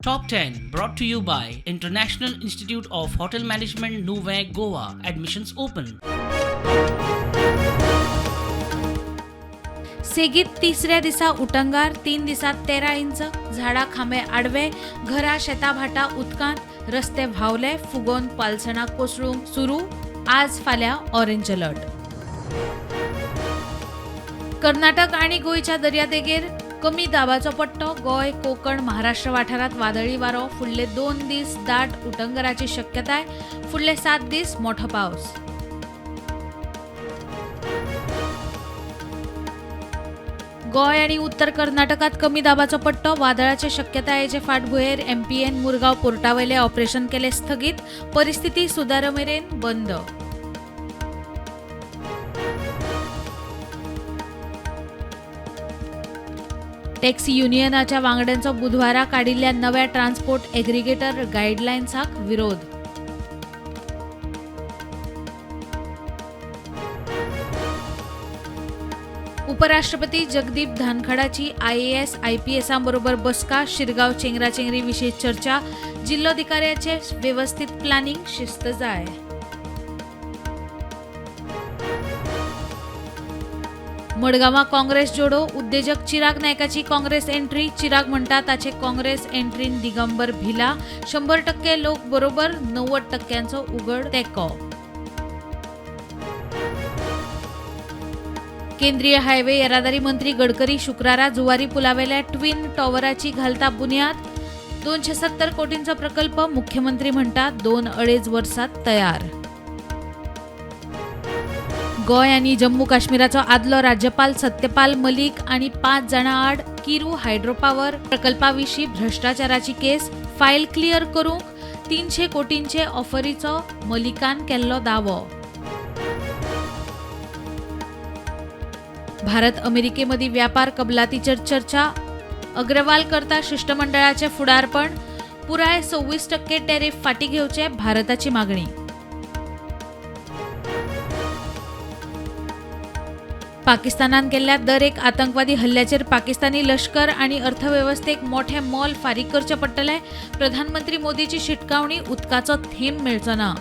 Top 10 brought to you by International Institute of Hotel Management Nuvei Goa. Admissions open. सेगीत तिसऱ्या दिसा उटंगार 3 दिसात 13 inch झाडा खांबे आडवे घरा शेता भाटा उदकांत रस्ते व्हावले फुगोन पालसणां कोसळूंक सुरू आज फाल्यां ऑरेंज अलर्ट. कर्नाटक आणि गोंयच्या दर्यादेगेर कमी दाबाचो पट्टो गोंय कोकण महाराष्ट्र वाठारांत वादळी वारो फुडले 2 दीस दाट उटंगराची शक्यताय फुडले 7 दीस मोठो पावस. गोंय आणि उत्तर कर्नाटकात कमी दाबाचो पट्टो वादळाचे शक्यतायेचे फाटभुंयेर एमपीएन मुरगांव पोर्टावयले ऑपरेशन केले स्थगीत परिस्थिती सुदारमेरेन बंद. टॅक्सी युनियनाच्या वांगड्यांचो बुधवारा काडिल्ल्या नव्या ट्रान्सपोर्ट एग्रिगेटर गायडलायन्साक विरोध. उपराष्ट्रपती जगदीप धनखडाची IAS IPS बरोबर बसका शिरगाव चेंगराचेंगरी विशीं चर्चा जिल्लोधिकाऱ्याचे व्यवस्थित प्लॅनिंग शिस्त जाय. मडगांवां काँग्रेस जोडो उद्देजक चिराग नायकाची काँग्रेस एंट्री चिराग म्हणटा ताचे काँग्रेस एंट्रीन दिगंबर भिला 100% लोक बरोबर 90% उघड तेंको. केंद्रीय हायवे येरादारी मंत्री गडकरी शुक्रारा जुवारी पुलावेल्या ट्विन टॉवराची घालता बुन्याद 270 कोटींचो प्रकल्प मुख्यमंत्री म्हणटा 2-2.5 वर्सात तयार. गोंय आणि जम्मू काश्मीराचो आदलो राज्यपाल सत्यपाल मलिक आणि 5 जाणां आड किरू हायड्रो पॉवर प्रकल्पाविशीं भ्रष्टाचाराची केस फायल क्लियर करूंक 300 कोटींचे ऑफरीचो मलिकान केल्लो दावो. भारत अमेरिकेमदी व्यापार कबलातीचेर चर्चा अग्रवाल करता शिष्टमंडळाचे फुडारपण पुराय 26% टॅरिफ फाटी घेवचे भारताची मागणी. पाकिस्तानान केल्ल्या दर एक आतंकवादी हल्ल्याचेर पाकिस्तानी लष्कर आणि अर्थव्यवस्थेक मोठे मोल फारीक करचे पडटले प्रधानमंत्री मोदीची शिटकावणी उदकाचो थेंब मेळचो ना.